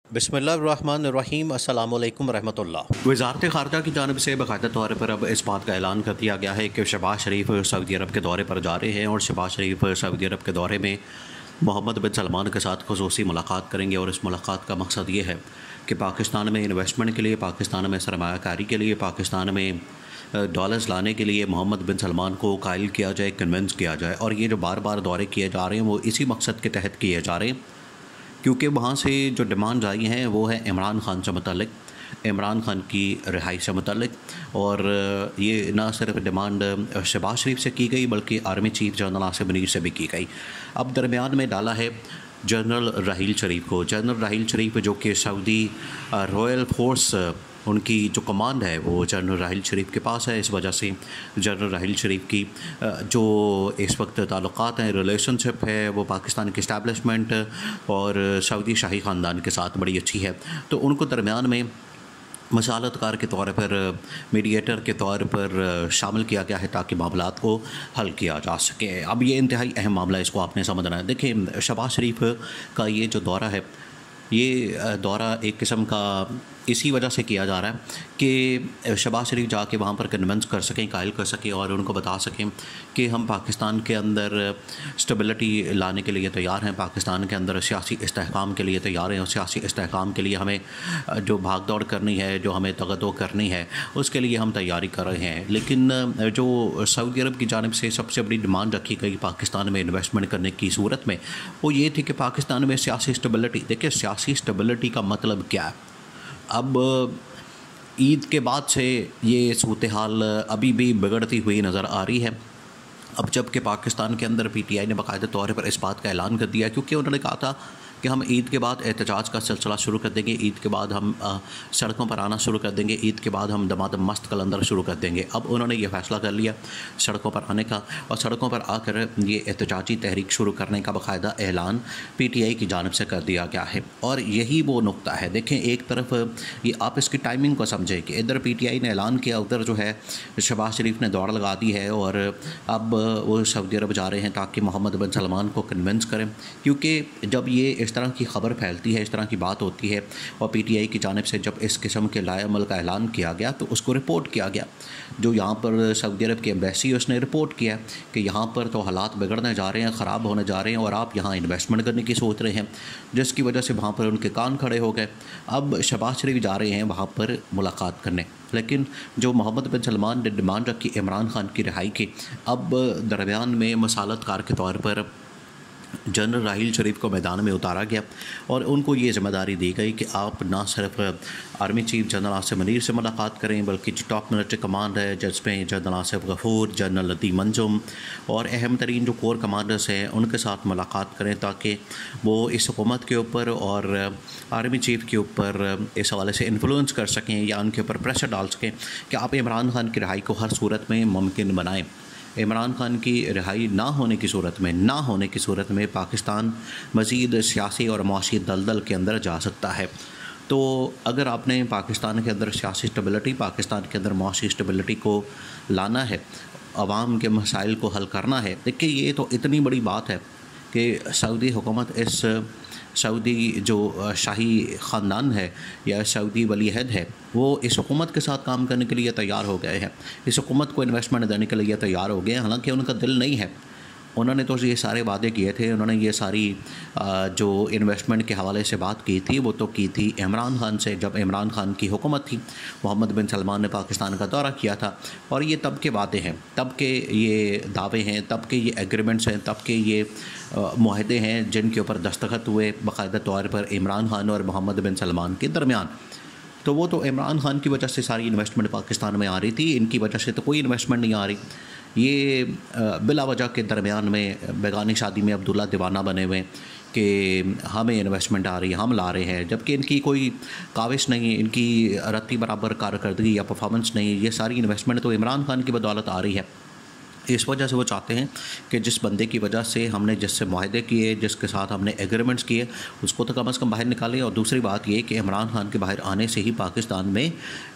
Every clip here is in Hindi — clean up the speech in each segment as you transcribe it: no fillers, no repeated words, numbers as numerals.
बिस्मिल्लाहिर्रहमानिर्रहीम अस्सलाम वालेकुम रहमतुल्लाह। वज़ारत ख़ारजा की जानिब से बाकायदा तौर पर अब इस बात का ऐलान कर दिया गया है कि शहबाज शरीफ सऊदी अरब के दौरे पर जा रहे हैं और शहबाज शरीफ सऊदी अरब के दौरे में मोहम्मद बिन सलमान के साथ ख़ुसूसी मुलाकात करेंगे और इस मुलाकात का मकसद ये है कि पाकिस्तान में इन्वेस्टमेंट के लिए, पाकिस्तान में सरमायाकारी के लिए, पाकिस्तान में डॉलर्स लाने के लिए मोहम्मद बिन सलमान को कायल किया जाए, कन्विंस किया जाए। और ये जो बार बार दौरे किए जा रहे हैं वो इसी मकसद के तहत किए जा रहे हैं, क्योंकि वहाँ से जो डिमांड आई हैं वो है इमरान ख़ान से मुतल्लिक, इमरान ख़ान की रिहाई से मुतल्लिक। और ये ना सिर्फ डिमांड शहबाज शरीफ से की गई बल्कि army chief general Asim Munir से भी की गई। अब दरमियान में डाला है जनरल राहील शरीफ को। जनरल राहील शरीफ जो कि सऊदी रॉयल फोर्स, उनकी जो कमांड है वो जनरल राहील शरीफ के पास है। इस वजह से जनरल राहील शरीफ की जो इस वक्त ताल्लुकात हैं, रिलेशनशिप है, वो पाकिस्तान की इस्टेब्लिशमेंट और सऊदी शाही ख़ानदान के साथ बड़ी अच्छी है। तो उनको दरमियान में मसालतकार के तौर पर, मीडिएटर के तौर पर शामिल किया गया है ताकि मामलात को हल किया जा सके। अब ये इंतहाई अहम मामला है, इसको आपने समझना है। देखिए, शहबाज शरीफ का ये जो दौरा है, ये दौरा एक किस्म का इसी वजह से किया जा रहा है कि शहबाज शरीफ जाके वहाँ पर कन्विंस कर सकें, कायल कर सकें और उनको बता सकें कि हम पाकिस्तान के अंदर स्टेबिलिटी लाने के लिए तैयार हैं, पाकिस्तान के अंदर सियासी इस्तेहकाम के लिए तैयार हैं और सियासी इस्तेहकाम के लिए हमें जो भाग दौड़ करनी है, जो हमें तगदो करनी है, उसके लिए हम तैयारी कर रहे हैं। लेकिन जो सऊदी अरब की जानिब से सबसे बड़ी डिमांड रखी गई पाकिस्तान में इन्वेस्टमेंट करने की सूरत में, वो ये थी कि पाकिस्तान में सियासी स्टेबिलिटी। देखिए, सियासी स्टेबिलिटी का मतलब क्या है? अब ईद के बाद से ये सूरत हाल अभी भी बिगड़ती हुई नज़र आ रही है। अब जबकि पाकिस्तान के अंदर पीटीआई ने बाकायदा तौर पर इस बात का ऐलान कर दिया, क्योंकि उन्होंने कहा था कि हम ईद के बाद एहतजाज का सिलसिला शुरू कर देंगे, ईद के बाद हम सड़कों पर आना शुरू कर देंगे, ईद के बाद हम दमादम मस्त कलंदर शुरू कर देंगे। अब उन्होंने ये फ़ैसला कर लिया सड़कों पर आने का और सड़कों पर आकर ये एहतजाजी तहरीक शुरू करने का बाकायदा ऐलान पीटीआई की जानिब से कर दिया गया है। और यही वो नुक्ता है। देखें, एक तरफ ये आप इसकी टाइमिंग को समझें कि इधर पीटीआई ने ऐलान किया, उधर जो है शहबाज शरीफ ने दौड़ लगा दी है और अब वो सऊदी अरब जा रहे हैं ताकि मोहम्मद बिन सलमान को कन्विंस करें। क्योंकि जब ये इस तरह की ख़बर फैलती है, इस तरह की बात होती है और पीटीआई की जानिब से जब इस किस्म के लाएअमल का ऐलान किया गया तो उसको रिपोर्ट किया गया। जो यहाँ पर सऊदी अरब की एम्बेसी, उसने रिपोर्ट किया कि यहाँ पर तो हालात बिगड़ने जा रहे हैं, ख़राब होने जा रहे हैं और आप यहाँ इन्वेस्टमेंट करने की सोच रहे हैं, जिसकी वजह से वहाँ पर उनके कान खड़े हो गए। अब शहबाज शरीफ जा रहे हैं वहाँ पर मुलाकात करने, लेकिन जो मोहम्मद बिन सलमान ने डिमांड रखी इमरान ख़ान की रिहाई की, अब दरमियान में मसालतकार के तौर पर जनरल राहील शरीफ को मैदान में उतारा गया और उनको ये ज़िम्मेदारी दी गई कि आप ना सिर्फ army chief general Asim Munir से मुलाकात करें बल्कि जो टॉप मिलिट्री कमांड है, जिसमें जनरल आसिफ गफूर, जनरल लतीफ़ मंजुम और अहम तरीन जो कोर कमांडर्स हैं उनके साथ मुलाकात करें, ताकि वो इस हुकूमत के ऊपर और आर्मी चीफ के ऊपर इस हवाले से इन्फ्लुएंस कर सकें या उनके ऊपर प्रेशर डाल सकें कि आप इमरान ख़ान की रिहाई को हर सूरत में मुमकिन बनाएँ। इमरान ख़ान की रिहाई ना होने की सूरत में पाकिस्तान मज़ीद सियासी और मुआशी दलदल के अंदर जा सकता है। तो अगर आपने पाकिस्तान के अंदर सियासी स्टेबिलिटी, पाकिस्तान के अंदर मुआशी स्टेबिलिटी को लाना है, अवाम के मसाइल को हल करना है, देखिए ये तो इतनी बड़ी बात है कि सऊदी हुकूमत, इस सऊदी जो शाही ख़ानदान है या सऊदी वली अहद है, वो इस हुकूमत के साथ काम करने के लिए तैयार हो गए हैं, इस हुकूमत को इन्वेस्टमेंट देने के लिए तैयार हो गए हैं। हालांकि उनका दिल नहीं है, उन्होंने तो ये सारे वादे किए थे, उन्होंने ये सारी जो इन्वेस्टमेंट के हवाले से बात की थी वो तो की थी इमरान ख़ान से, जब इमरान ख़ान की हुकूमत थी। मोहम्मद बिन सलमान ने पाकिस्तान का दौरा किया था और ये तब के वादे हैं, तब के ये दावे हैं, तब के ये एग्रीमेंट्स हैं, तब के ये मुआहदे हैं जिनके ऊपर दस्तखत हुए बाकायदा तौर पर इमरान ख़ान और मोहम्मद बिन सलमान के दरमियान। तो वो तो इमरान ख़ान की वजह से सारी इन्वेस्टमेंट पाकिस्तान में आ रही थी, इनकी वजह से तो कोई इन्वेस्टमेंट नहीं आ रही। ये बिला वजह के दरमियान में बेगानी शादी में अब्दुल्ला दीवाना बने हुए कि हमें इन्वेस्टमेंट आ रही है, हम ला रहे हैं, जबकि इनकी कोई काविश नहीं, इनकी रत्ती बराबर कारकर्दगी या परफॉर्मेंस नहीं। ये सारी इन्वेस्टमेंट तो इमरान ख़ान की बदौलत आ रही है। इस वजह से वो चाहते हैं कि जिस बंदे की वजह से हमने, जिससे मुआहदे किए, जिसके साथ हमने एग्रीमेंट्स किए, उसको तो कम से कम बाहर निकालें। और दूसरी बात ये कि इमरान ख़ान के बाहर आने से ही पाकिस्तान में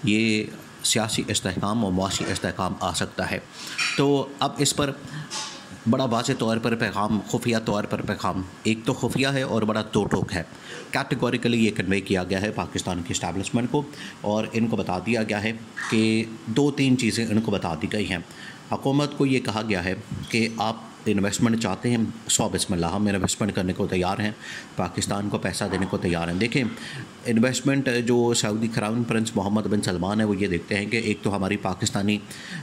ये सियासी इस्तेहकाम और मुआशी इस्तेहकाम आ सकता है। तो अब इस पर बड़ा वाज़ेह तौर पर पैगाम, खुफिया तौर पर पैगाम, एक तो खुफिया है और बड़ा दो टोक है। कैटेगोरिकली ये कन्वे किया गया है पाकिस्तान की इस्टेब्लिशमेंट को, और इनको बता दिया गया है कि 2-3 चीज़ें इनको बता दी गई हैं। हुकूमत को ये कहा गया है कि आप इन्वेस्टमेंट चाहते हैं, सौ बिस्मिल्लाह, हम इन्वेस्टमेंट करने को तैयार हैं, पाकिस्तान को पैसा देने को तैयार हैं। देखें, इन्वेस्टमेंट जो सऊदी क्राउन प्रिंस मोहम्मद बिन सलमान है वो ये देखते हैं कि एक तो हमारी पाकिस्तानी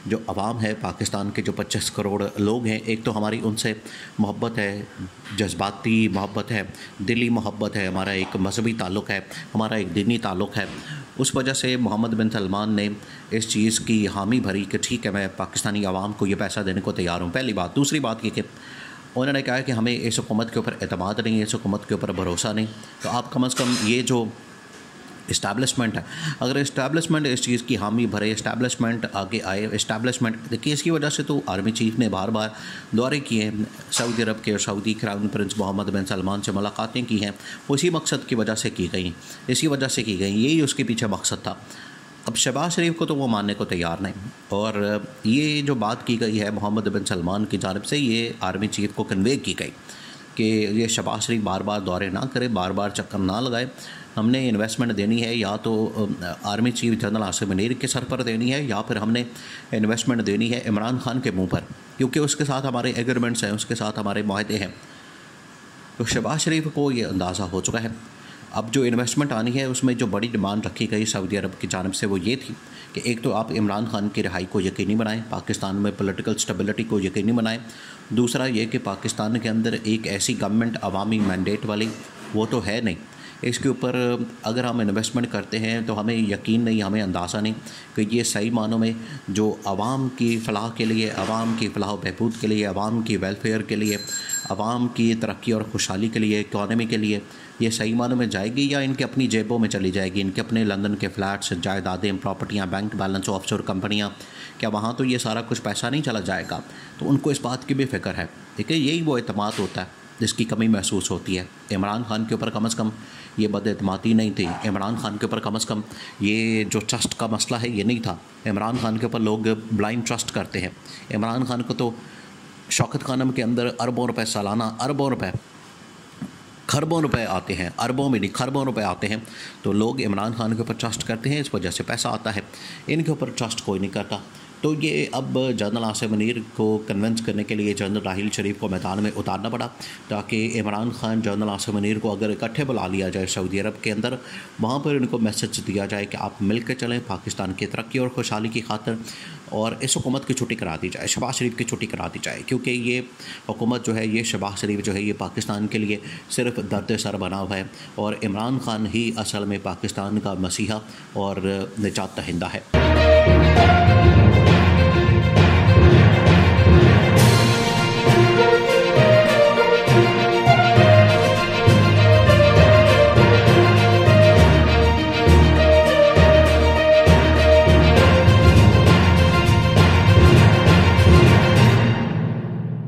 जो अवाम है, पाकिस्तान के जो 25 करोड़ लोग हैं, एक तो हमारी उनसे मोहब्बत है, जज्बाती मोहब्बत है, दिली मोहब्बत है, हमारा एक मजहबी ताल्लुक़ है, हमारा एक दीनी ताल्लुक़ है। उस वजह से मोहम्मद बिन सलमान ने इस चीज़ की हामी भरी कि ठीक है, मैं पाकिस्तानी आवाम को ये पैसा देने को तैयार हूँ, पहली बात। दूसरी बात ये कि उन्होंने कहा कि हमें इस हुकूमत के ऊपर एतमाद नहीं है, इस हुकूमत के ऊपर भरोसा नहीं, तो आप कम से कम ये जो इस्टेब्लिशमेंट है, अगर इस्टेब्लिशमेंट इस चीज़ की हामी भरे, इस्टेब्लिशमेंट आगे आए, इस्टेब्लिशमेंट देखिए, इसकी वजह से तो आर्मी चीफ ने बार बार दौरे किए हैं सऊदी अरब के, और सऊदी क्राउन प्रिंस मोहम्मद बिन सलमान से मुलाकातें की हैं, उसी मकसद की वजह से की गई, इसी वजह से की गई, यही उसके पीछे मकसद था। अब शहबाज शरीफ को तो वो मानने को तैयार नहीं, और ये जो बात की गई है मोहम्मद बिन सलमान की जानिब से, ये आर्मी चीफ को कन्वे की गई कि ये शहबाज शरीफ बार बार दौरे ना करे, बार बार चक्कर ना लगाए, हमने इन्वेस्टमेंट देनी है या तो army chief general Asim Munir के सर पर देनी है, या फिर हमने इन्वेस्टमेंट देनी है इमरान खान के मुंह पर, क्योंकि उसके साथ हमारे एग्रीमेंट्स हैं, उसके साथ हमारे माहदे हैं। तो शहबाज शरीफ को ये अंदाज़ा हो चुका है। अब जो इन्वेस्टमेंट आनी है उसमें जो बड़ी डिमांड रखी गई सऊदी अरब की जानिब से वो ये थी कि एक तो आप इमरान खान की रिहाई को यकीनी बनाएं, पाकिस्तान में पॉलिटिकल स्टेबिलिटी को यकीनी बनाएं। दूसरा ये कि पाकिस्तान के अंदर एक ऐसी गवर्नमेंट अवामी मैंडेट वाली वो तो है नहीं, इसके ऊपर अगर हम इन्वेस्टमेंट करते हैं तो हमें यकीन नहीं, हमें अंदाज़ा नहीं कि ये सही मानों में जो आवाम की फ़लाह के लिए, आवाम की फ़लाह बहबूद के लिए, आवाम की वेलफेयर के लिए, आवाम की तरक्की और खुशहाली के लिए, इकॉनमी के लिए ये सही मानों में जाएगी, या इनके अपनी जेबों में चली जाएगी, इनके अपने लंदन के फ्लैट्स, जायदादें, प्रॉपर्टियाँ, बैंक बैलेंस, ऑफशोर कंपनियाँ, क्या वहाँ तो ये सारा कुछ पैसा नहीं चला जाएगा? तो उनको इस बात की भी फ़िक्र है। ठीक है, यही वो एतमाद होता है जिसकी कमी महसूस होती है। इमरान खान के ऊपर कम से कम ये बदएतमादी नहीं थी, इमरान खान के ऊपर कम से कम ये जो ट्रस्ट का मसला है ये नहीं था। इमरान खान के ऊपर लोग ब्लाइंड ट्रस्ट करते हैं। इमरान खान को तो शौकत खानम के अंदर अरबों रुपए सालाना, अरबों रुपए, खरबों रुपए आते हैं, अरबों में नहीं खरबों रुपए आते हैं, तो लोग इमरान खान के ऊपर ट्रस्ट करते हैं, इस वजह से पैसा आता है। इनके ऊपर ट्रस्ट कोई नहीं करता। तो ये अब जनरल आसिम मुनीर को कन्विंस करने के लिए जनरल राहील शरीफ को मैदान में उतारना पड़ा, ताकि इमरान खान, जनरल आसिम मुनीर को अगर इकट्ठे बुला लिया जाए सऊदी अरब के अंदर, वहाँ पर इनको मैसेज दिया जाए कि आप मिल के चलें पाकिस्तान की तरक्की और खुशहाली की खातिर, और इस हुकूमत की छुट्टी करा दी जाए, शहबाज शरीफ की छुट्टी करा दी जाए, क्योंकि ये हुकूमत जो है, ये शहबाज शरीफ जो है, ये पाकिस्तान के लिए सिर्फ दर्द सर बना हुआ है, और इमरान खान ही असल में पाकिस्तान का मसीहा और निजात दहिंदा है।